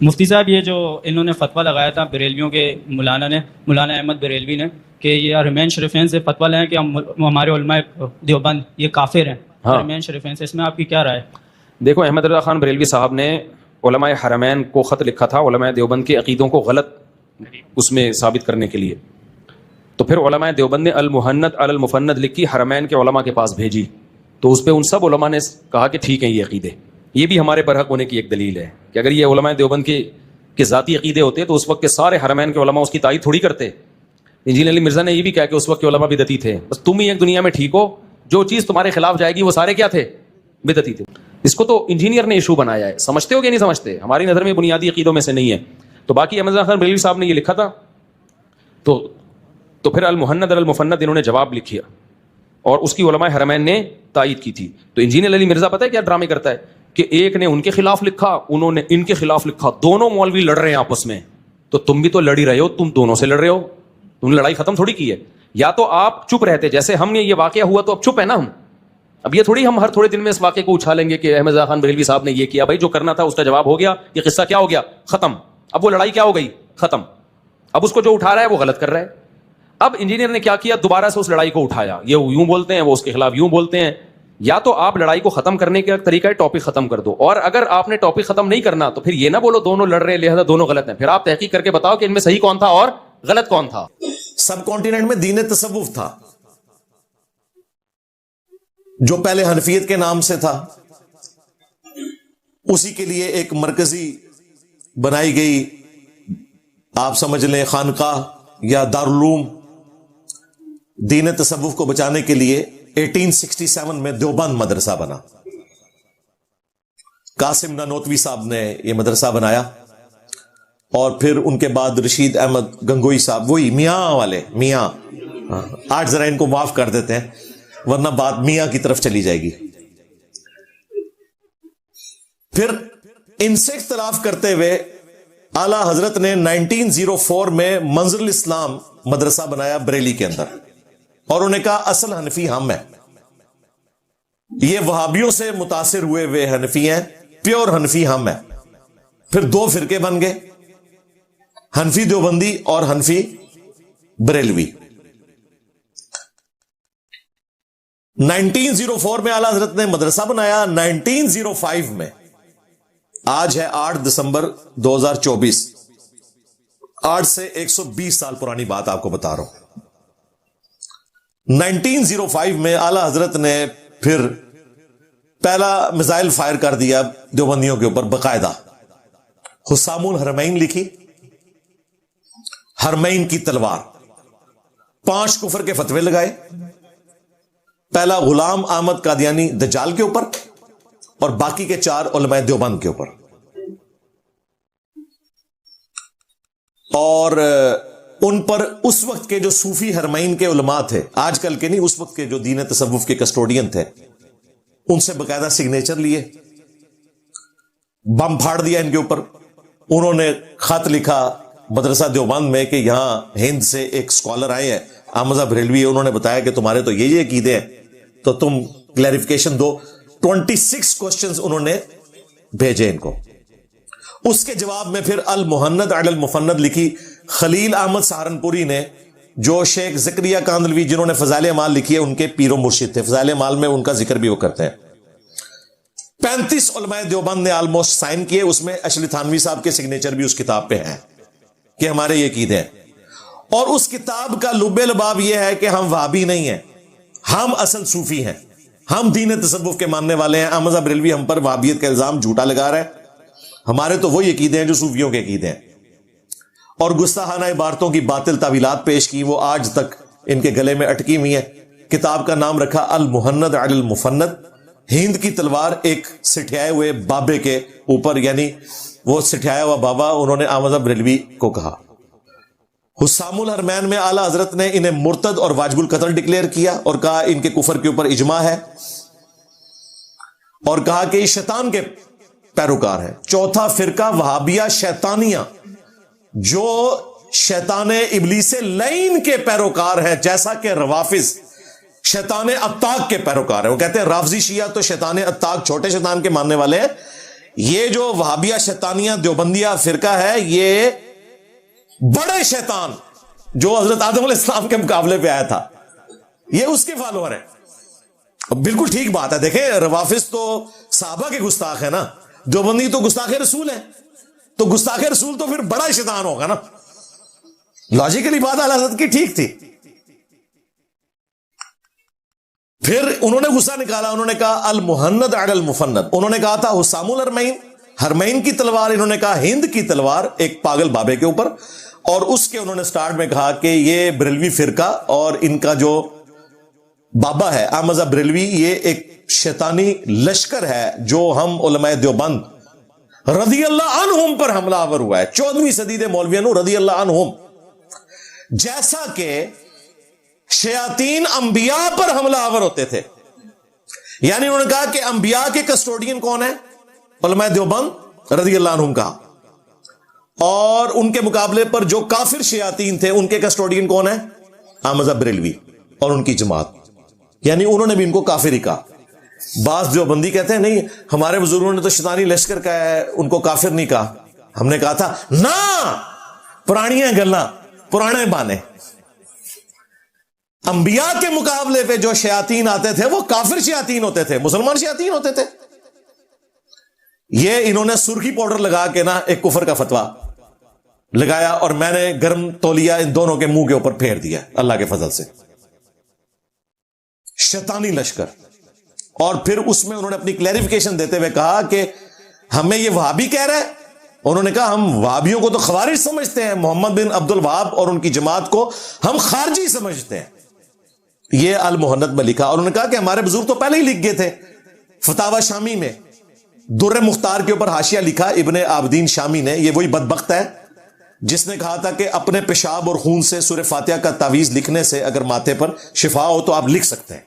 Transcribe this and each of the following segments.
مفتی صاحب یہ جو انہوں نے فتویٰ لگایا تھا بریلویوں کے مولانا احمد بریلوی نے کہ یہ حرمین شریفین سے فتویٰ لیں کہ ہمارے علماء دیوبند یہ کافر ہیں حرمین شریفین سے، اس میں آپ کی کیا رائے؟ دیکھو، احمد رضا خان بریلوی صاحب نے علماء حرمین کو خط لکھا تھا علماء دیوبند کے عقیدوں کو غلط اس میں ثابت کرنے کے لیے، تو پھر علماء دیوبند نے المحند علی المفند لکھی حرمین کے علماء کے پاس بھیجی، تو اس پہ ان سب علماء نے کہا کہ ٹھیک ہیں یہ عقیدے، یہ بھی ہمارے برحق ہونے کی ایک دلیل ہے کہ اگر یہ علماء دیوبند کے ذاتی عقیدے ہوتے تو اس وقت کے سارے حرمین کے علماء اس کی تائید تھوڑی کرتے۔ انجینئر علی مرزا نے یہ بھی کہا کہ اس وقت کے علماء بدعتی تھے، بس تم ہی ایک دنیا میں ٹھیک ہو، جو چیز تمہارے خلاف جائے گی وہ سارے کیا تھے؟ بدعتی تھے۔ اس کو تو انجینئر نے ایشو بنایا ہے، سمجھتے ہو کہ نہیں سمجھتے؟ ہماری نظر میں بنیادی عقیدوں میں سے نہیں ہے۔ تو باقی احمد رضا خان بریلوی صاحب نے یہ لکھا تھا، تو پھر المحند علی المفند انہوں نے جواب لکھیا اور اس کی علماء حرمین نے تائید کی تھی۔ تو انجینئر علی مرزا پتہ ہے کیا ڈرامے کرتا ہے کہ ایک نے ان کے خلاف لکھا، انہوں نے ان کے خلاف لکھا، دونوں مولوی لڑ رہے ہیں آپس میں، تو تم بھی تو لڑ ہی رہے ہو، تم دونوں سے لڑ رہے ہو، تم نے لڑائی ختم تھوڑی کی ہے۔ یا تو آپ چپ رہتے، جیسے ہم نے یہ واقعہ ہوا تو اب چپ ہے نا ہم، اب یہ تھوڑی ہم ہر تھوڑے دن میں اس واقعے کو اچھالیں گے کہ احمد رضا خان بریلوی صاحب نے یہ کیا۔ بھائی جو کرنا تھا اس کا جواب ہو گیا، یہ قصہ کیا ہو گیا؟ ختم۔ اب وہ لڑائی کیا ہو گئی؟ ختم۔ اب اس کو جو اٹھا رہا ہے وہ غلط کر رہا ہے۔ اب انجینئر نے کیا کیا؟ دوبارہ سے اس لڑائی کو اٹھایا، یہ یوں بولتے ہیں، وہ اس کے خلاف یوں بولتے ہیں۔ یا تو آپ لڑائی کو ختم کرنے کا طریقہ ہے ٹاپک ختم کر دو، اور اگر آپ نے ٹاپک ختم نہیں کرنا تو پھر یہ نہ بولو دونوں لڑ رہے ہیں لہذا دونوں غلط ہیں، پھر آپ تحقیق کر کے بتاؤ کہ ان میں صحیح کون تھا اور غلط کون تھا۔ سب کانٹیننٹ میں دین تصوف تھا جو پہلے حنفیت کے نام سے تھا، اسی کے لیے ایک مرکزی بنائی گئی، آپ سمجھ لیں خانقاہ یا دارالعلوم، دین تصوف کو بچانے کے لیے 1867 میں دیوبند مدرسہ بنا۔ قاسم نانوتوی صاحب نے یہ مدرسہ بنایا، اور پھر ان کے بعد رشید احمد گنگوئی صاحب، وہی میاں والے، میاں، آج ذرا ان کو معاف کر دیتے ہیں ورنہ بات میاں کی طرف چلی جائے گی۔ پھر ان سے اختلاف کرتے ہوئے اعلی حضرت نے 1904 میں منظر الاسلام مدرسہ بنایا بریلی کے اندر، اور انہوں نے کہا اصل حنفی ہم ہیں، یہ وہابیوں سے متاثر ہوئے حنفی ہیں، پیور حنفی ہم ہیں۔ پھر دو فرقے بن گئے، حنفی دیوبندی اور حنفی بریلوی۔ 1904 میں اعلی حضرت نے مدرسہ بنایا۔ 1905 میں، آج ہے 8 دسمبر 2024، آج سے 120 سال پرانی بات آپ کو بتا رہا ہوں۔ 1905 میں اعلی حضرت نے پھر پہلا میزائل فائر کر دیا دیوبندیوں کے اوپر باقاعدہ۔ حسام الحرمین لکھی، حرمین کی تلوار، 5 کفر کے فتوے لگائے، پہلا غلام احمد قادیانی دجال کے اوپر اور باقی کے 4 علماء دیوبند کے اوپر، اور ان پر اس وقت کے جو صوفی حرمین کے علماء تھے، آج کل کے نہیں، اس وقت کے جو دین تصوف کے کسٹوڈین تھے، ان سے باقاعدہ سگنیچر لیے، بم پھاڑ دیا ان کے اوپر۔ انہوں نے خط لکھا مدرسہ دیوبند میں کہ یہاں ہند سے ایک سکالر آئے ہیں احمد بریلوی، انہوں نے بتایا کہ تمہارے تو یہ عقیدے ہیں تو تم کلیریفیکیشن دو۔ 26 کوسچنز انہوں نے بھیجے ان کو۔ اس کے جواب میں پھر المحند علی المفند لکھی خلیل احمد سہارنپوری نے، جو شیخ زکریہ کاندلوی جنہوں نے فضائل اعمال لکھی ہے ان کے پیر و مرشد تھے، فضائل اعمال میں ان کا ذکر بھی وہ کرتے ہیں۔ 35 علماء دیوبند نے آلموسٹ سائن کیے، اس میں اشلی تھانوی صاحب کے سگنیچر بھی اس کتاب پہ ہیں کہ ہمارے یہ عقیدے ہیں۔ اور اس کتاب کا لب لباب یہ ہے کہ ہم وہابی نہیں ہیں، ہم اصل صوفی ہیں، ہم دین تصوف کے ماننے والے ہیں۔ احمد بریلوی ہم پر وہابیت کا الزام جھوٹا لگا رہا ہے، ہمارے تو وہی عقیدے ہیں جو صوفیوں کے عقیدے ہیں، اور گستاخانہ عبارتوں کی باطل تعویلات پیش کی، وہ آج تک ان کے گلے میں اٹکی ہوئی ہیں۔ کتاب کا نام رکھا المحند علی المفند، ہند کی تلوار ایک سٹھیائے ہوئے بابے کے اوپر، یعنی وہ سٹھیایا ہوا بابا انہوں نے احمد بریلوی کو کہا۔ حسام الحرمین میں اعلی حضرت نے انہیں مرتد اور واجب القتل ڈکلیئر کیا اور کہا ان کے کفر کے اوپر اجماع ہے، اور کہا کہ یہ شیطان کے پیروکار ہیں۔ چوتھا فرقہ وہابیہ شیطانیہ، جو شیطان ابلیس لعین کے پیروکار ہیں، جیسا کہ روافظ شیطان اتاق کے پیروکار ہیں۔ وہ کہتے ہیں رافضی شیعہ تو شیطان اتاق چھوٹے شیطان کے ماننے والے ہیں، یہ جو وہابیہ شیطانیہ دیوبندیہ فرقہ ہے یہ بڑے شیطان جو حضرت آدم علیہ السلام کے مقابلے پہ آیا تھا یہ اس کے فالوور ہیں. بالکل ٹھیک بات ہے. دیکھیں روافظ تو صحابہ کے گستاخ ہیں نا, دیوبندی تو گستاخ رسول ہے, تو گستاخ رسول تو پھر بڑا شیطان ہوگا نا. لاجیکلی بات اعلی حضرت کی ٹھیک تھی. پھر انہوں نے غصہ نکالا, انہوں نے کہا المہند علی المفند. انہوں نے کہا تھا حسام الحرمین, حرمین کی تلوار, انہوں نے کہا ہند کی تلوار ایک پاگل بابے کے اوپر, اور اس کے انہوں نے سٹارٹ میں کہا کہ یہ بریلوی فرقہ اور ان کا جو بابا ہے احمد بریلوی یہ ایک شیطانی لشکر ہے جو ہم علماء دیوبند رضی اللہ عنہم پر حملہ آور ہوا ہے. 14ویں صدی دے مولویوں رضی اللہ عنہم, جیسا کہ شیاطین انبیاء پر حملہ آور ہوتے تھے. یعنی انہوں نے کہا کہ انبیاء کے کسٹوڈین کون ہیں؟ علماء دیوبند رضی اللہ عنہم کہا, اور ان کے مقابلے پر جو کافر شیاطین تھے ان کے کسٹوڈین کون ہیں؟ احمد بریلوی اور ان کی جماعت. یعنی انہوں نے بھی ان کو کافر ہی کہا. بعض دیوبندی کہتے ہیں نہیں ہمارے بزرگوں نے تو شیطانی لشکر کہا ہے, ان کو کافر نہیں کہا. ہم نے کہا تھا نا, پرانیاں گلاں, پرانے بانے. انبیاء کے مقابلے پہ جو شیاطین آتے تھے وہ کافر شیاطین ہوتے تھے, مسلمان شیاطین ہوتے تھے. یہ انہوں نے سرخی پاؤڈر لگا کے نا ایک کفر کا فتویٰ لگایا, اور میں نے گرم تولیہ ان دونوں کے منہ کے اوپر پھیر دیا اللہ کے فضل سے. شیطانی لشکر. اور پھر اس میں انہوں نے اپنی کلیریفیکیشن دیتے ہوئے کہا کہ ہمیں یہ وہابی کہہ رہا ہے. انہوں نے کہا ہم وہابیوں کو تو خوارج سمجھتے ہیں, محمد بن عبد الوہاب اور ان کی جماعت کو ہم خارجی سمجھتے ہیں. یہ المہند میں لکھا. اور انہوں نے کہا کہ ہمارے بزرگ تو پہلے ہی لکھ گئے تھے. فتاوی شامی میں در مختار کے اوپر حاشیہ لکھا ابن عابدین شامی نے. یہ وہی بدبخت ہے جس نے کہا تھا کہ اپنے پیشاب اور خون سے سورہ فاتحہ کا تعویذ لکھنے سے اگر ماتھے پر شفا ہو تو آپ لکھ سکتے ہیں.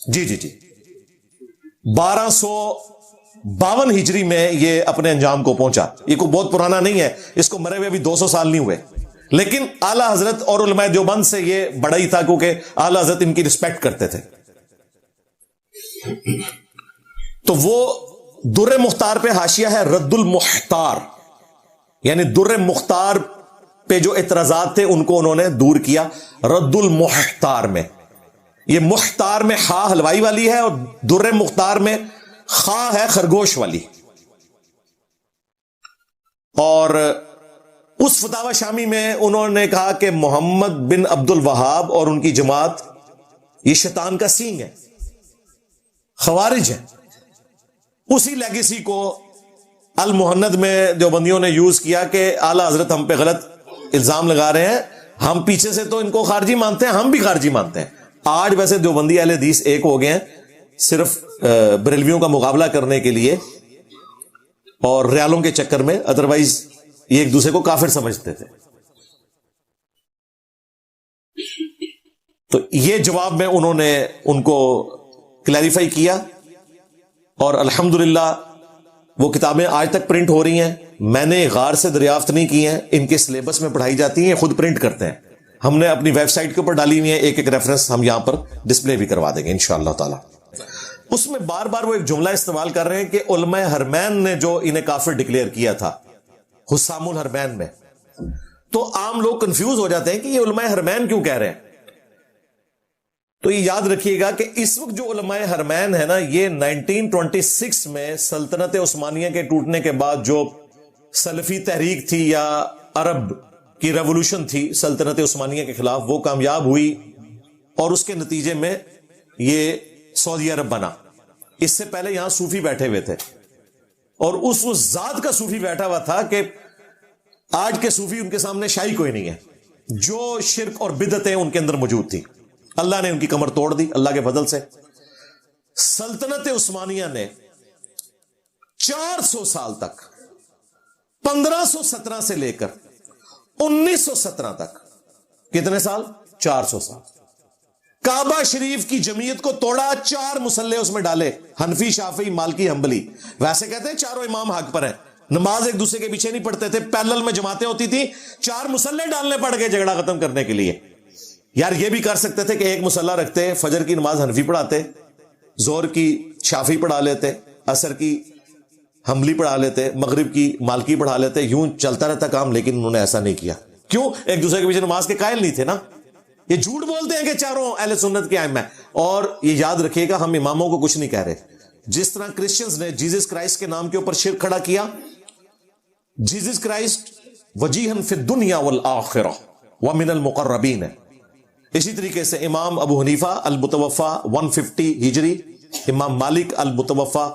جی جی جی 1252 ہجری میں یہ اپنے انجام کو پہنچا. یہ کوئی بہت پرانا نہیں ہے, اس کو مرے ہوئے بھی 200 سال نہیں ہوئے, لیکن اعلی حضرت اور علماء دیوبند سے یہ بڑا ہی تھا کیونکہ اعلی حضرت ان کی رسپیکٹ کرتے تھے. تو وہ در مختار پہ حاشیہ ہے رد المختار, یعنی در مختار پہ جو اعتراضات تھے ان کو انہوں نے دور کیا رد المختار میں. یہ مختار میں خا حلوائی والی ہے اور در مختار میں خا ہے خرگوش والی. اور اس فتاوی شامی میں انہوں نے کہا کہ محمد بن عبد الوہاب اور ان کی جماعت یہ شیطان کا سینگ ہے, خوارج ہے. اسی لیگیسی کو المہند میں دیوبندیوں نے یوز کیا کہ اعلی حضرت ہم پہ غلط الزام لگا رہے ہیں, ہم پیچھے سے تو ان کو خارجی مانتے ہیں, ہم بھی خارجی مانتے ہیں. آج ویسے دیوبندی اہل حدیث ایک ہو گئے ہیں صرف بریلویوں کا مقابلہ کرنے کے لیے اور ریالوں کے چکر میں, ادروائز یہ ایک دوسرے کو کافر سمجھتے تھے. تو یہ جواب میں انہوں نے ان کو کلیریفائی کیا, اور الحمدللہ وہ کتابیں آج تک پرنٹ ہو رہی ہیں. میں نے غار سے دریافت نہیں کی ہیں, ان کے سلیبس میں پڑھائی جاتی ہیں, خود پرنٹ کرتے ہیں. ہم نے اپنی ویب سائٹ کے اوپر ڈالی ہوئی ہیں, ایک ایک ریفرنس ہم یہاں پر ڈسپلے بھی کروا دیں گے انشاءاللہ تعالی. اس میں بار بار وہ ایک جملہ استعمال کر رہے ہیں کہ علماء حرمین نے جو انہیں کافر ڈکلیئر کیا تھا حسام الحرمین میں. تو عام لوگ کنفیوز ہو جاتے ہیں کہ یہ علماء حرمین کیوں کہہ رہے ہیں. تو یہ یاد رکھیے گا کہ اس وقت جو علماء حرمین ہے نا, یہ 1926 میں سلطنت عثمانیہ کے ٹوٹنے کے بعد جو سلفی تحریک تھی یا عرب کی ریولوشن تھی سلطنت عثمانیہ کے خلاف, وہ کامیاب ہوئی, اور اس کے نتیجے میں یہ سعودی عرب بنا. اس سے پہلے یہاں صوفی بیٹھے ہوئے تھے, اور اس ذات کا صوفی بیٹھا ہوا تھا کہ آج کے صوفی ان کے سامنے شاہی کوئی نہیں ہے. جو شرک اور بدعتیں ان کے اندر موجود تھی, اللہ نے ان کی کمر توڑ دی اللہ کے فضل سے. سلطنت عثمانیہ نے 400 سال تک 1517 سے لے کر 1917 تک, کتنے سال؟ 400 سال. کعبہ شریف کی جمعیت کو توڑا, 4 مسلح اس میں ڈالے, حنفی, شافعی, مالکی, حنبلی. ویسے کہتے ہیں چاروں امام حق پر ہیں, نماز ایک دوسرے کے پیچھے نہیں پڑھتے تھے, پیرلل میں جماعتیں ہوتی تھی, 4 مسلح ڈالنے پڑ گئے جھگڑا ختم کرنے کے لیے. یار یہ بھی کر سکتے تھے کہ ایک مسلح رکھتے, فجر کی نماز حنفی پڑھاتے, زور کی شافعی پڑھا لیتے, عصر کی حنبلی پڑھا لیتے, مغرب کی مالکی پڑھا لیتے, یوں چلتا رہتا کام, لیکن انہوں نے ایسا نہیں کیا. کیوں؟ ایک دوسرے کے پیچھے نماز کے قائل نہیں تھے نا. یہ جھوٹ بولتے ہیں کہ چاروں اہل سنت کے ائمہ. اور یہ یاد رکھیے گا, ہم اماموں کو کچھ نہیں کہہ رہے. جس طرح کرسچنز نے جیزس کرائسٹ کے نام کے اوپر شرک کھڑا کیا, جیزس کرائسٹ وجیہن فی الدنیا والآخرہ ومن المقربین ہے, اسی طریقے سے امام ابو حنیفہ المتوفا 150 ہجری, امام مالک المتوفا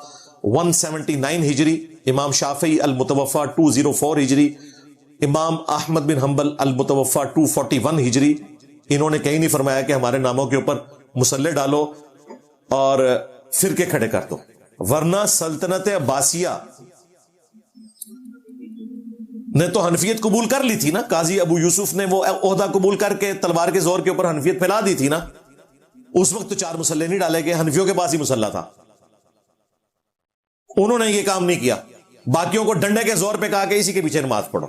179 ہجری, امام شافعی المتوفا 204 ہجری, امام احمد بن حنبل المتوفا 241 ہجری. انہوں نے کہیں نہیں فرمایا کہ ہمارے ناموں کے اوپر مصلی ڈالو اور فرقے کھڑے کر دو. ورنہ سلطنت عباسیہ نے تو حنفیت قبول کر لی تھی نا. قاضی ابو یوسف نے وہ عہدہ قبول کر کے تلوار کے زور کے اوپر حنفیت پھیلا دی تھی نا. اس وقت تو 4 مصلی نہیں ڈالے گئے, حنفیوں کے پاس ہی مصلی تھا. انہوں نے یہ کام نہیں کیا, باقیوں کو ڈنڈے کے زور پہ کہا کہ اسی کے پیچھے نماز پڑھو.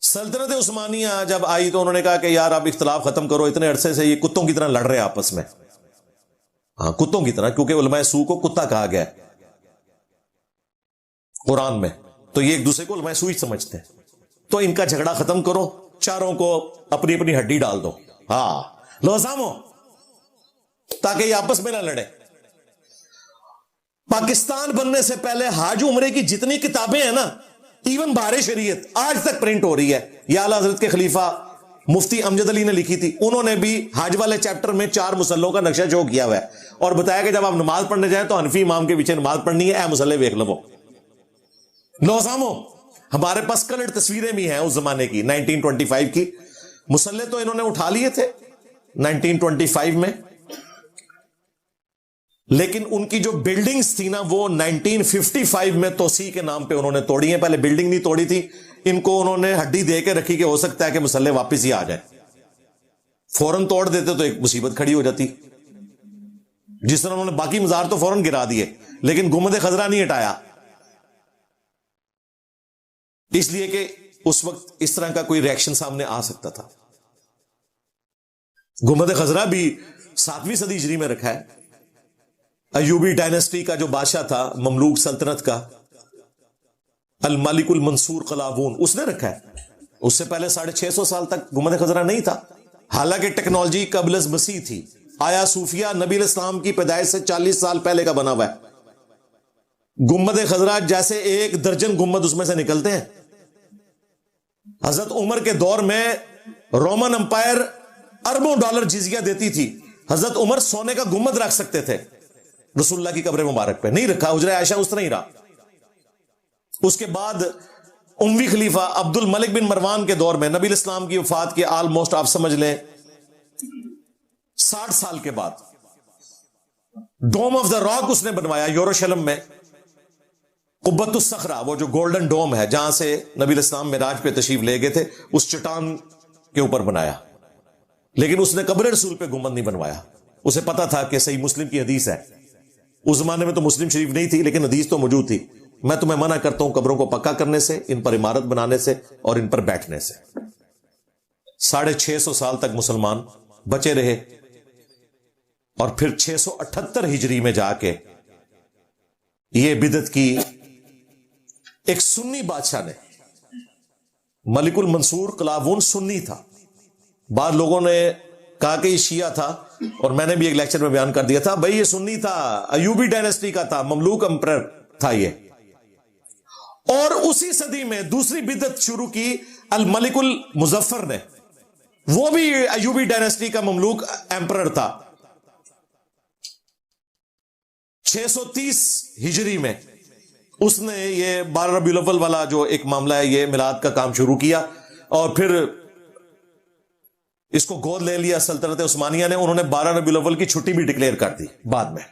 سلطنت عثمانیہ جب آئی تو انہوں نے کہا کہ یار آپ اختلاف ختم کرو, اتنے عرصے سے یہ کتوں کی طرح لڑ رہے ہیں آپس میں. ہاں, کتوں کی طرح, کیونکہ علماء سو کو کتا کہا گیا ہے قرآن میں, تو یہ ایک دوسرے کو علماء سو ہی سمجھتے ہیں. تو ان کا جھگڑا ختم کرو, چاروں کو اپنی اپنی ہڈی ڈال دو. ہاں لو سامو, تاکہ یہ آپس میں نہ لڑے. پاکستان بننے سے پہلے حاج عمرے کی جتنی کتابیں ہیں نا, ایون بہار شریعت آج تک پرنٹ ہو رہی ہے, یا اعلیٰ حضرت کے خلیفہ مفتی امجد علی نے لکھی تھی. انہوں نے بھی حج والے چیپٹر میں 4 مصلوں کا نقشہ جو کیا ہوا ہے, اور بتایا کہ جب آپ نماز پڑھنے جائیں تو حنفی امام کے پیچھے نماز پڑھنی ہے, اے مصلے ویکھ لو. لو سامو, ہمارے پاس کلر تصویریں بھی ہیں اس زمانے کی, 1925 کی. مصلے تو انہوں نے اٹھا لیے تھے 1925 میں, لیکن ان کی جو بلڈنگز تھی نا وہ 1955 میں توسیع کے نام پہ انہوں نے توڑی ہیں. پہلے بلڈنگ نہیں توڑی تھی, ان کو انہوں نے ہڈی دے کے رکھی کہ ہو سکتا ہے کہ مصلے واپس ہی آ جائیں. فوراً توڑ دیتے تو ایک مصیبت کھڑی ہو جاتی. جس طرح انہوں نے باقی مزار تو فوراً گرا دیے, لیکن گنبد خضرا نہیں ہٹایا, اس لیے کہ اس وقت اس طرح کا کوئی ریئیکشن سامنے آ سکتا تھا. گنبد خضرا بھی 7ویں صدی ہجری میں رکھا ہے. ایوبی ڈائنسٹی کا جو بادشاہ تھا مملوک سلطنت کا, الملک المنصور قلاوون, اس نے رکھا ہے. اس سے پہلے 650 سال تک گنبد خضرا نہیں تھا, حالانکہ ٹیکنالوجی قبل از مسیح تھی. آیا صوفیہ نبی الاسلام کی پیدائش سے 40 سال پہلے کا بنا ہوا ہے. گنبد خضرا جیسے 1 درجن گنبد اس میں سے نکلتے ہیں. حضرت عمر کے دور میں رومن امپائر اربوں ڈالر جزیہ دیتی تھی. حضرت عمر سونے کا گنبد رکھ سکتے تھے رسول اللہ کی قبر مبارک پہ, نہیں رکھا. حجرہ عائشہ اس طرح ہی رہا. اس کے بعد اموی خلیفہ عبد الملک بن مروان کے دور میں, نبی الاسلام کی وفات کے آلموسٹ آپ سمجھ لیں 60 سال کے بعد, ڈوم آف دا راک اس نے بنوایا یروشلم میں. قبۃ الصخرہ, وہ جو گولڈن ڈوم ہے جہاں سے نبی الاسلام معراج پہ تشریف لے گئے تھے, اس چٹان کے اوپر بنایا. لیکن اس نے قبر رسول پہ گنبد نہیں بنوایا. اسے پتا تھا کہ صحیح مسلم کی حدیث ہے. اس زمانے میں تو مسلم شریف نہیں تھی, لیکن حدیث تو موجود تھی. میں تمہیں منع کرتا ہوں قبروں کو پکا کرنے سے, ان پر عمارت بنانے سے اور ان پر بیٹھنے سے. 650 سال تک مسلمان بچے رہے, اور پھر 678 ہجری میں جا کے یہ بدعت کی ایک سنی بادشاہ نے, ملک المنصور قلاوون سنی تھا. بعض لوگوں نے کہا کہ یہ شیعہ تھا, اور میں نے بھی ایک لیکچر میں بیان کر دیا تھا بھائی یہ سنی تھا, ایوبی ڈائنسٹی کا تھا, مملوک امپرر تھا یہ. اور اسی صدی میں دوسری بدعت شروع کی الملک المظفر نے, وہ بھی ایوبی ڈائنسٹی کا مملوک امپرر تھا. 630 ہجری میں اس نے یہ 12 ربیع الاول والا جو ایک معاملہ ہے, یہ میلاد کا کام شروع کیا, اور پھر اس کو گود لے لیا سلطنت عثمانیہ نے. انہوں نے 12 ربیع الاول کی چھٹی بھی ڈکلیئر کر دی بعد میں,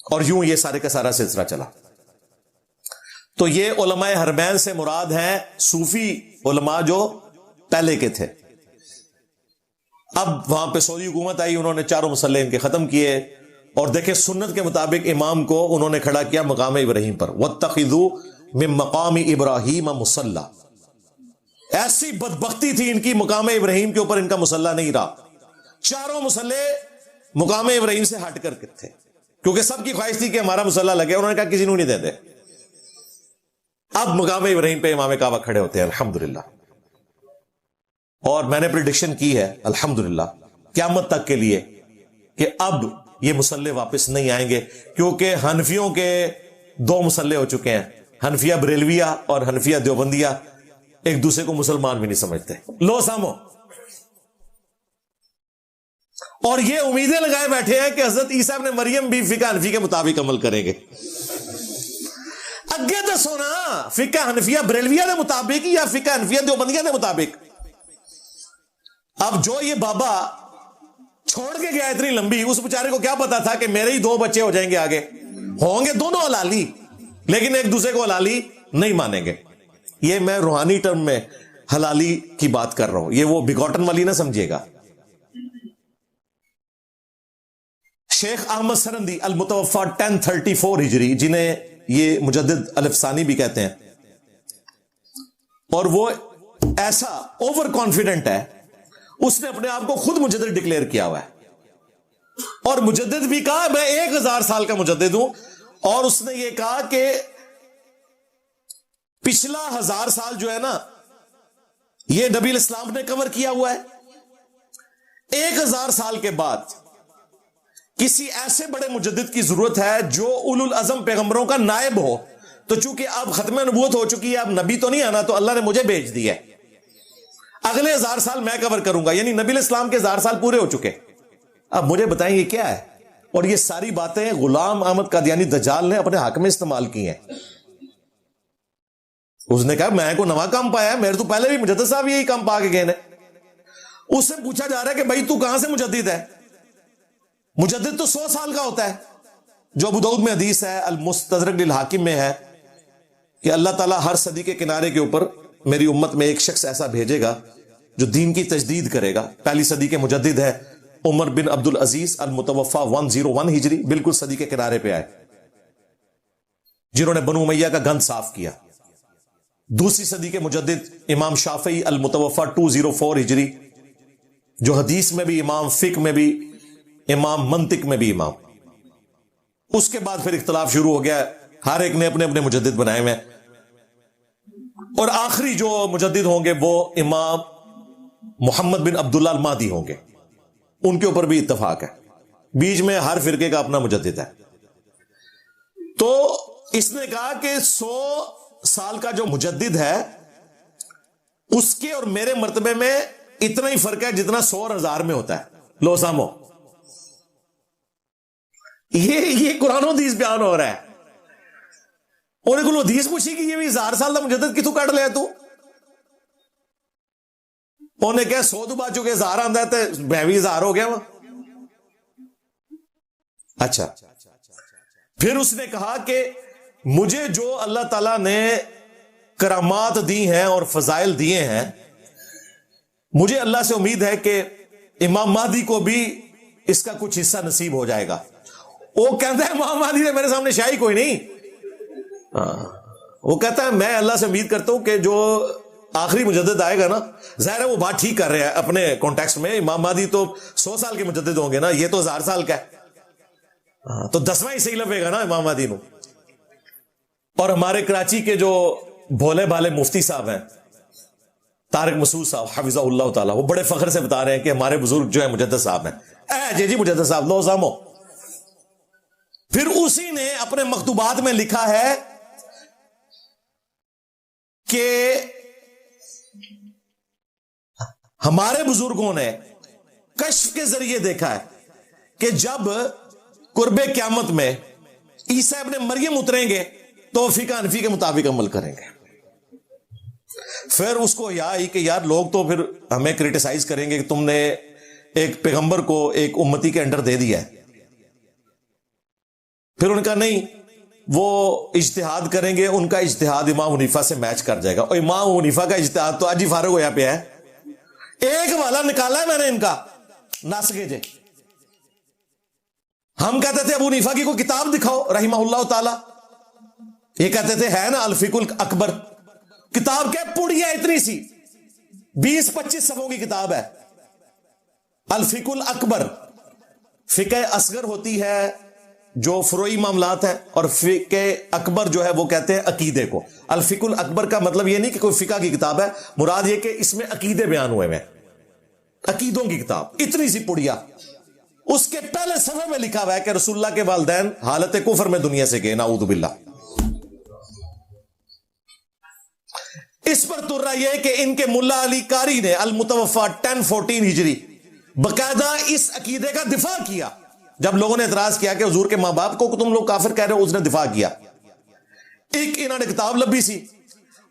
اور یوں یہ سارے کا سارا سلسلہ چلا. تو یہ علماء حرمین سے مراد ہیں صوفی علماء جو پہلے کے تھے. اب وہاں پہ سعودی حکومت آئی, انہوں نے 4 مصلے ان کے ختم کیے, اور دیکھیں سنت کے مطابق امام کو انہوں نے کھڑا کیا مقام ابراہیم پر. وَاتَّخِذُوا مِن مَقَامِ إِبْرَاهِيمَ مُصَلَّى. ایسی بدبختی تھی ان کی, مقام ابراہیم کے اوپر ان کا مصلی نہیں رہا. 4 مصلے مقام ابراہیم سے ہٹ کر کے تھے, کیونکہ سب کی خواہش تھی کہ ہمارا مصلی لگے. انہوں نے کہا کسی نے نہیں دے دے, اب مقام ابراہیم پہ امام کعبہ کھڑے ہوتے ہیں الحمدللہ. اور میں نے پریڈکشن کی ہے الحمدللہ قیامت تک کے لیے کہ اب یہ مسلح واپس نہیں آئیں گے, کیونکہ حنفیوں کے دو مسلح ہو چکے ہیں, حنفیہ بریلویہ اور حنفیہ دیوبندیہ ایک دوسرے کو مسلمان بھی نہیں سمجھتے. لو سامو, اور یہ امیدیں لگائے بیٹھے ہیں کہ حضرت عیسیٰ ابن مریم بھی فقہ حنفی کے مطابق عمل کریں گے. اگے تو سونا فقہ حنفیہ بریلویہ کے مطابق یا فقہ حنفیہ دیوبندیہ کے مطابق. اب جو یہ بابا چھوڑ کے گیا اتنی لمبی, اس بیچارے کو کیا پتا تھا کہ میرے ہی دو بچے ہو جائیں گے, آگے ہوں گے دونوں حلالی, لیکن ایک دوسرے کو حلالی نہیں مانیں گے. یہ میں روحانی ٹرم میں حلالی کی بات کر رہا ہوں, یہ وہ بگوٹن والی نہ سمجھیے گا. شیخ احمد سرندی المتوفا 1034 ہجری, جنہیں یہ مجدد الف ثانی بھی کہتے ہیں, اور وہ ایسا اوور کانفیڈنٹ ہے, اس نے اپنے آپ کو خود مجدد ڈکلیئر کیا ہوا ہے, اور مجدد بھی کہا میں 1000 سال کا مجدد ہوں, اور اس نے یہ کہا کہ پچھلا 1000 سال جو ہے نا یہ نبی الاسلام نے کور کیا ہوا ہے. 1000 سال کے بعد کسی ایسے بڑے مجدد کی ضرورت ہے جو اولو العزم پیغمبروں کا نائب ہو, تو چونکہ اب ختم نبوت ہو چکی ہے, اب نبی تو نہیں آنا, تو اللہ نے مجھے بھیج دیا ہے, اگلے 1000 سال میں کور کروں گا. یعنی نبی الاسلام کے 1000 سال پورے ہو چکے. اب مجھے بتائیں یہ کیا ہے؟ اور یہ ساری باتیں غلام احمد قادیانی دجال نے اپنے حق میں استعمال کی ہیں. اس نے کہا میں کو نواں کام پایا ہے, میرے تو پہلے بھی مجدد صاحب یہی کام پا کے گئے نے. اس سے پوچھا جا رہا ہے کہ بھائی تو کہاں سے مجدد ہے؟ مجدد تو 100 سال کا ہوتا ہے, جو ابو داؤد میں حدیث ہے, المستدرک للحاکم میں ہے کہ اللہ تعالیٰ ہر صدی کے کنارے کے اوپر میری امت میں ایک شخص ایسا بھیجے گا جو دین کی تجدید کرے گا. پہلی صدی کے مجدد ہے عمر بن عبد العزیز المتوفا 101 ہجری, بالکل صدی کے کنارے پہ آئے, جنہوں نے بنو امیہ کا گند صاف کیا. دوسری صدی کے مجدد امام شافعی المتوفا 204 ہجری, جو حدیث میں بھی امام, فقہ میں بھی امام, منطق میں بھی امام. اس کے بعد پھر اختلاف شروع ہو گیا, ہر ایک نے اپنے اپنے مجدد بنائے ہوئے, اور آخری جو مجدد ہوں گے وہ امام محمد بن عبداللہ المہدی ہوں گے. ان کے اوپر بھی اتفاق ہے, بیچ میں ہر فرقے کا اپنا مجدد ہے. تو اس نے کہا کہ 100 سال کا جو مجدد ہے اس کے اور میرے مرتبے میں اتنا ہی فرق ہے جتنا 100 اور 1000 میں ہوتا ہے. لو سامو, یہ قرآن و حدیث بیان ہو رہا ہے. اور کو حدیث پوچھی کہ یہ بھی 1000 سال کا مجدد کتوں کٹ لیا تو انہیں کہا 100 تو بات چکے 1000 آندہ ہے تو میں بھی 1000 ہو گیا وہاں. اچھا, پھر اس نے کہا کہ مجھے جو اللہ تعالیٰ نے کرامات دی ہیں اور فضائل دیے ہیں, مجھے اللہ سے امید ہے کہ امام مہدی کو بھی اس کا کچھ حصہ نصیب ہو جائے گا. وہ کہتا ہے امام مہدی نے میرے سامنے شاہی کوئی نہیں. وہ کہتا ہے میں اللہ سے امید کرتا ہوں کہ جو آخری مجدد آئے گا نا, ظاہر ہے وہ بات ٹھیک کر رہے ہیں اپنے کانٹیکسٹ میں, امام مہدی تو 100 سال کے مجدد ہوں گے نا, یہ تو 1000 سال کا ہے, تو 10واں ہی صحیح لگے گا نا امام مہدی نو. اور ہمارے کراچی کے جو بھولے بھالے مفتی صاحب ہیں طارق مسعود صاحب حفظہ اللہ تعالیٰ, وہ بڑے فخر سے بتا رہے ہیں کہ ہمارے بزرگ جو ہیں مجدد صاحب ہیں. جی مجدد صاحب لو سامو. پھر اسی نے اپنے مکتوبات میں لکھا ہے کہ ہمارے بزرگوں نے کشف کے ذریعے دیکھا ہے کہ جب قرب قیامت میں عیسیٰ ابن مریم اتریں گے تو فقہ حنفی کے مطابق عمل کریں گے. پھر اس کو کہ یار لوگ تو پھر ہمیں کریٹیسائز کریں گے کہ تم نے ایک پیغمبر کو ایک امتی کے انڈر دے دیا ہے. پھر ان کا نہیں, وہ اجتہاد کریں گے, ان کا اجتہاد امام حنیفہ سے میچ کر جائے گا. اور امام حنیفہ کا اجتہاد تو آج ہی فارغ ہوا پہ ہے, ایک والا نکالا ہے میں نے ان کا نس کے جے. ہم کہتے تھے ابو حنیفہ کی کوئی کتاب دکھاؤ رحمہ اللہ تعالی, یہ کہتے تھے ہے نا الفقہ الاکبر, کتاب کیا پوڑی ہے اتنی سی, 20-25 صفحوں کی کتاب ہے الفقہ الاکبر. فقہ اصغر ہوتی ہے جو فروئی معاملات ہیں، اور فقہ اکبر جو ہے وہ کہتے ہیں عقیدے کو. الفقہ الاکبر کا مطلب یہ نہیں کہ کوئی فقہ کی کتاب ہے، مراد یہ کہ اس میں عقیدے بیان ہوئے ہیں، عقیدوں کی کتاب اتنی سی پڑیا. اس کے پہلے صفحے میں لکھا ہوا ہے کہ رسول اللہ کے والدین حالت کفر میں دنیا سے گئے، نعوذ باللہ. اس پر ترا یہ کہ ان کے ملا علی قاری نے المتوفا 1014 ہجری باقاعدہ اس عقیدے کا دفاع کیا. جب لوگوں نے اعتراض کیا کہ حضور کے ماں باپ کو تم لوگ کافر کہہ رہے ہو، اس نے دفاع کیا. ایک انہوں نے کتاب لبی سی.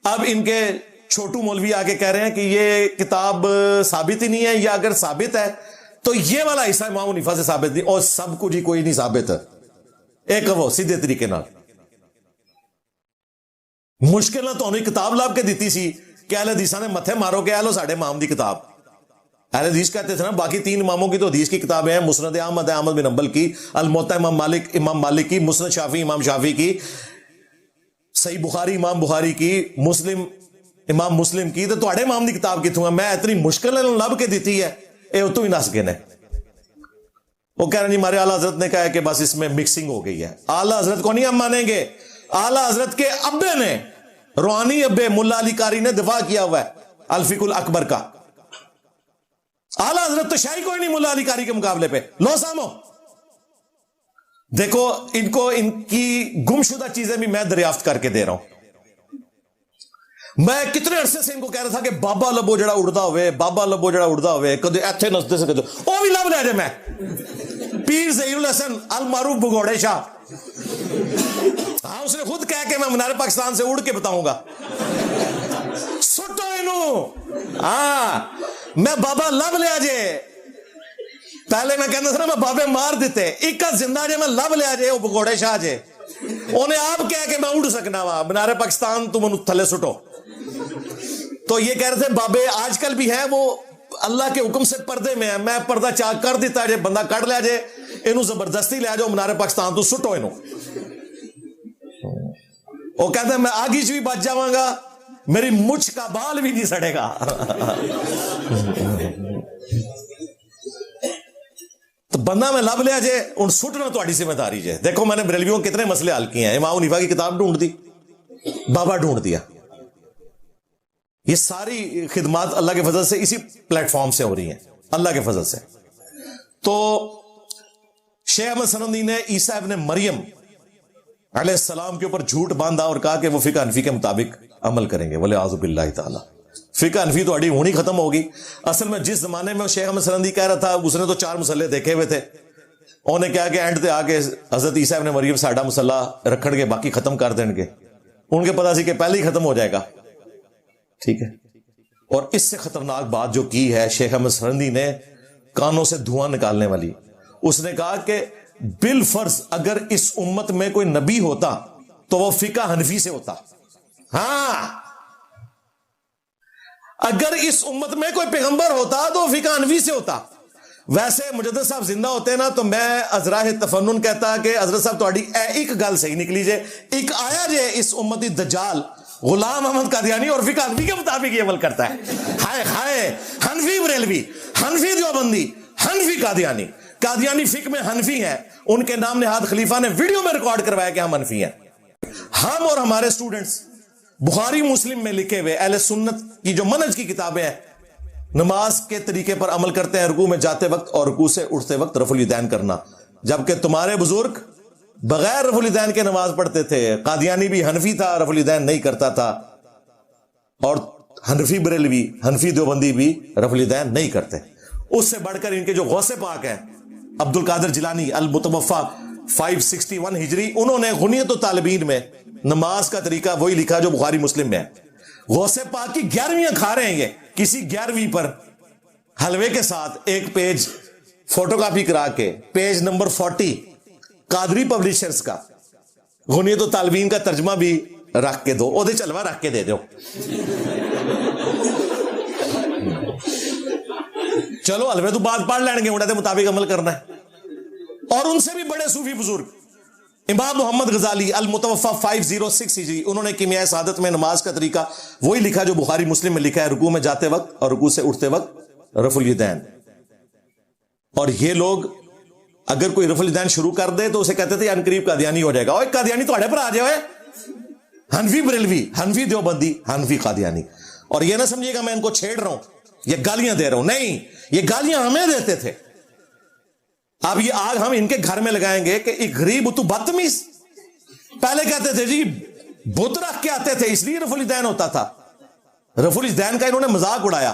اب ان کے چھوٹو مولوی آگے کہہ رہے ہیں کہ یہ کتاب ثابت ہی نہیں ہے، یا اگر ثابت ہے تو یہ والا حصہ امام حنیفہ سے ثابت نہیں، اور سب کچھ ہی کوئی نہیں ثابت ہے. ایک وہ سیدھے طریقے نال مشکل نہ تو انہیں کتاب لاب کے دیتی سی کہ اہل حدیثاں نے متھے مارو کہ اہلو ساڑھے امام دی کتاب. اہل حدیث کہتے تھے نا باقی 3 اماموں کی تو حدیث کی کتابیں ہیں، مسند احمد ہے احمد بن حنبل کی، الموطا امام مالک کی، مسند شافعی امام شافعی کی، صحیح بخاری امام بخاری کی، مسلم امام مسلم کی. تو تواڈے امام دی کتاب کتوں ہے؟ میں اتنی مشکل لب کے دیتی ہے، اے تو ہی نس گئے نے. وہ کہہ رہے ہیں ہمارے اعلیٰ حضرت نے کہا ہے کہ بس اس میں مکسنگ ہو گئی ہے. اعلیٰ حضرت کو نہیں ہم مانیں گے، اعلیٰ حضرت کے ابے نے، روحانی ابے ملا علی قاری نے دفاع کیا ہوا ہے الفقہ الاکبر کا. اعلیٰ حضرت تو شاہی کوئی نہیں ملا علی قاری کے مقابلے پہ. لو سامو دیکھو ان کو ان کی گمشدہ چیزیں بھی میں دریافت کر کے دے رہا ہوں. میں کتنے عرصے سے ان کو کہہ رہا تھا کہ بابا لبو جڑا اڑدا ہوئے، بابا لبو جڑا اڑدا ہوئے، کدے ایتھے نسدے سے کدے او بھی لب لے جے. میں پیر ظہیر الحسن المعروف بگوڑے شاہ، ہاں اس نے خود کہا کہ میں منار پاکستان سے اڑ کے بتاؤں گا. سٹو انہوں، ہاں میں بابا لب لیا جے. پہلے میں کہنا تھا نا میں بابے مار دیتے، ایک زندہ جے میں لب لیا جے. وہ بگوڑے شاہ جے انہیں آپ کہہ کہ میں اڑ سکنا وا منار پاکستان، تم انہوں تھلے سٹو. تو یہ کہہ رہے تھے بابے آج کل بھی ہیں، وہ اللہ کے حکم سے پردے میں ہیں. میں پردہ چاک کر دیتا جے، بندہ کٹ لیا جے، انہوں زبردستی لے جاؤ منار پاکستان تو سٹو انہوں. وہ کہتے ہیں میں آگی بھی بچ جاؤں گا، میری مچھ کا بال بھی نہیں سڑے گا. تو بندہ میں لب لیا جے ان سٹنا تہاڈی ذمہ داری جے. دیکھو میں نے بریلویوں کتنے مسئلے حل کیے ہیں. امام حنیفہ کی کتاب ڈھونڈ دی، بابا ڈھونڈ دیا. یہ ساری خدمات اللہ کے فضل سے اسی پلیٹ فارم سے ہو رہی ہیں، اللہ کے فضل سے. تو شیخ احمد سنندی نے عیسیٰ ابن مریم علیہ السلام کے اوپر جھوٹ باندھا اور کہا کہ وہ فقہ حنفی کے مطابق عمل کریں گے. وَلِعَاذُ بِاللَّهِ تعالی فقہ حنفی تو اڑی ہونی ختم ہوگی. اصل میں جس زمانے میں شیخ احمد سنندی کہہ رہا تھا اس نے تو 4 مسئلے دیکھے ہوئے تھے. انہوں نے کہا کہ اینڈ تے آ کے حضرت عیسیٰ ابن مریم ساڈا مسئلہ رکھن گے، باقی ختم کر دیں گے. ان کے پتا سی کہ پہلے ہی ختم ہو جائے گا. ٹھیک ہے. اور اس سے خطرناک بات جو کی ہے شیخ احمد سنندی نے، کانوں سے دھواں نکالنے والی، اس نے کہا کہ بالفرض اگر اس امت میں کوئی نبی ہوتا تو وہ فقہ حنفی سے ہوتا. ہاں اگر اس امت میں کوئی پیغمبر ہوتا تو وہ فقہ حنفی سے ہوتا. ویسے مجدد صاحب زندہ ہوتے نا تو میں ازراہ تفنن کہتا کہ حضرت صاحب تہاڈی ایک گل صحیح نکلی جے، ایک آیا جے اس امتی دجال غلام احمد قادیانی اور فقہ حنفی کے مطابق یہ عمل کرتا ہے. ہائے ہائے، حنفی بریلوی، حنفی دیوبندی، حنفی قادیانی. قادیانی فقہ میں حنفی ہیں، ان کے نام نہاد خلیفہ نے ویڈیو میں ریکارڈ کروایا کہ ہم حنفی ہیں. ہم اور ہمارے سٹوڈنٹس بخاری مسلم میں لکھے ہوئے اہل سنت کی جو منہج کی کتابیں ہیں، نماز کے طریقے پر عمل کرتے ہیں، رکوع میں جاتے وقت اور رکوع سے اٹھتے وقت رفع الیدین کرنا، جبکہ تمہارے بزرگ بغیر رفع الیدین کے نماز پڑھتے تھے. قادیانی بھی حنفی تھا، رفع الیدین نہیں کرتا تھا، اور حنفی بریلوی، حنفی دیوبندی بھی رفع الیدین نہیں کرتے. اس سے بڑھ کر ان کے جو غوث پاک ہیں عبد القادر جیلانی المتوفا 561 ہجری، انہوں نے غنیت الطالبین میں نماز کا طریقہ وہی لکھا جو بخاری مسلم میں ہے. غوث پاک کی 11ویں کھا رہے ہیں یہ کسی 11ویں پر حلوے کے ساتھ ایک پیج فوٹو کاپی کرا کے، پیج نمبر 40 قادری پبلشرز کا غنیت الطالبین کا ترجمہ بھی رکھ کے دو، او دے چلوا رکھ کے دے دو. چلو حلوے تو بات پڑھ لیں گے، انہوں نے مطابق عمل کرنا ہے. اور ان سے بھی بڑے صوفی بزرگ امام محمد غزالی المتوفا 506 ہجری، انہوں نے کیمیائے سعادت میں نماز کا طریقہ وہی لکھا جو بخاری مسلم میں لکھا ہے، رکوع میں جاتے وقت اور رکوع سے اٹھتے وقت رفع الیدین. اور یہ لوگ اگر کوئی رفع الیدین شروع کر دے تو اسے کہتے تھے ان قریب قادیانی ہو جائے گا. اور قادیانی تھوڑے پر آ جائے, حنفی بریلوی, حنفی دیوبندی, حنفی قادیانی. اور یہ نہ سمجھیے گا میں ان کو چھیڑ رہا ہوں, یہ گالیاں دے رہا ہوں, نہیں, یہ گالیاں ہمیں دیتے تھے. اب یہ آگ ہم ان کے گھر میں لگائیں گے کہ ایک غریب تو بدتمیز. پہلے کہتے تھے جی بت رکھ کے آتے تھے اس لیے رفع الیدین ہوتا تھا. رفع الیدین کا انہوں نے مذاق اڑایا.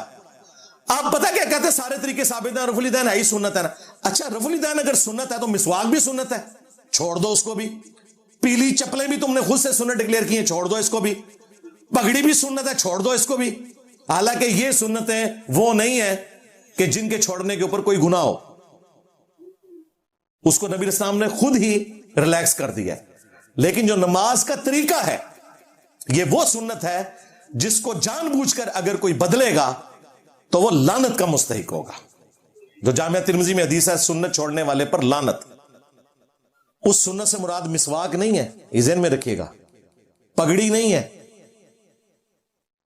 آپ پتہ کیا کہتے ہیں, سارے طریقے ثابت ہیں, رفع الیدین ہے ہی سنت ہے نا. اچھا رفع الیدین اگر سنت ہے تو مسواک بھی سنت ہے, چھوڑ دو اس کو بھی. پیلی چپلیں بھی تم نے خود سے سنت ڈکلیئر کی ہیں, چھوڑ دو اس کو بھی. پگڑی بھی سنت ہے, چھوڑ دو اس کو بھی. حالانکہ یہ سنتیں وہ نہیں ہے کہ جن کے چھوڑنے کے اوپر کوئی گناہ ہو. اس کو نبی علیہ السلام نے خود ہی ریلیکس کر دیا. لیکن جو نماز کا طریقہ ہے یہ وہ سنت ہے جس کو جان بوجھ کر اگر کوئی بدلے گا تو وہ لعنت کا مستحق ہوگا. جو جامعہ ترمذی میں حدیث ہے سنت چھوڑنے والے پر لعنت. اس سنت سے مراد مسواک نہیں ہے, یہ ذہن میں رکھیے گا. پگڑی نہیں ہے,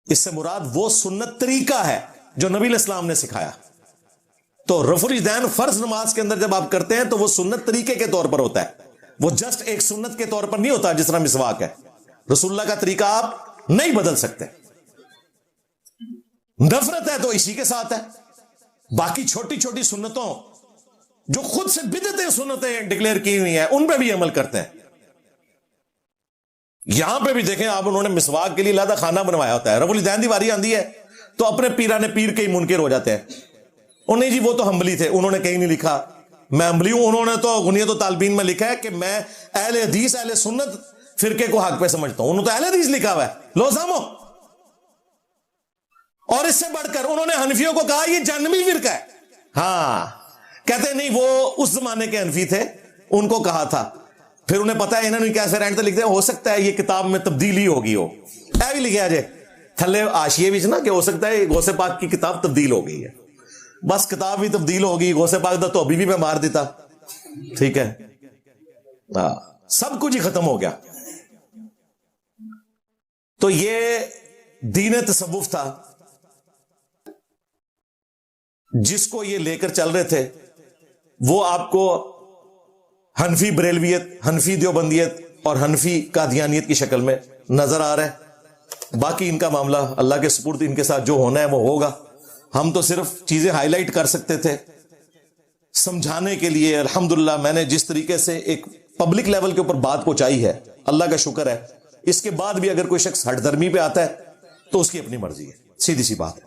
اس سے مراد وہ سنت طریقہ ہے جو نبی علیہ السلام نے سکھایا. تو رفع الیدین فرض نماز کے اندر جب آپ کرتے ہیں تو وہ سنت طریقے کے طور پر ہوتا ہے, وہ جسٹ ایک سنت کے طور پر نہیں ہوتا جس طرح مسواک ہے. رسول اللہ کا طریقہ آپ نہیں بدل سکتے. نفرت ہے تو اسی کے ساتھ ہے. باقی چھوٹی چھوٹی سنتوں جو خود سے بدعتیں سنتیں ڈکلیئر کی ہوئی ہیں ان پہ بھی عمل کرتے ہیں. یہاں پہ بھی دیکھیں آپ, انہوں نے مسواک کے لیے علیحدہ خانہ بنوایا ہوتا ہے. رفع الیدین دی واری آندی ہے تو اپنے پیرانے پیر کے ہی منکر ہو جاتے ہیں. اور نہیں جی وہ تو حنبلی تھے, انہوں نے کہیں نہیں لکھا میں حنبلی ہوں. انہوں نے تو غنیت الطالبین میں لکھا ہے کہ میں اہل حدیث اہل سنت فرقے کو حق پہ سمجھتا ہوں. انہوں نے تو اہل حدیث لکھا ہوا ہے, لو سامو. اور اس سے بڑھ کر انہوں نے حنفیوں کو کہا یہ جہنمی فرقہ ہے. ہاں کہتے نہیں وہ اس زمانے کے حنفی تھے, ان کو کہا تھا. پھر انہیں پتا ہے انہوں نے کیسے رینٹ لکھتے ہیں, ہو سکتا ہے یہ کتاب میں تبدیلی ہوگی ہو, اے بھی لکھا جائے تھلے آشیے بھی نا کہ ہو سکتا ہے غوث پاک کی کتاب تبدیل ہو گئی ہے. بس کتاب بھی تبدیل ہوگی, غوث پاک دا تو ابھی بھی میں مار دیتا. ٹھیک ہے, سب کچھ ہی ختم ہو گیا. تو یہ دین تصوف تھا جس کو یہ لے کر چل رہے تھے. وہ آپ کو حنفی بریلویت, حنفی دیوبندیت اور حنفی قادیانیت کی شکل میں نظر آ رہا ہے. باقی ان کا معاملہ اللہ کے سپرد, ان کے ساتھ جو ہونا ہے وہ ہوگا. ہم تو صرف چیزیں ہائی لائٹ کر سکتے تھے سمجھانے کے لیے. الحمدللہ میں نے جس طریقے سے ایک پبلک لیول کے اوپر بات پہنچائی ہے, اللہ کا شکر ہے. اس کے بعد بھی اگر کوئی شخص ہٹ درمی پہ آتا ہے تو اس کی اپنی مرضی ہے, سیدھی سی بات ہے.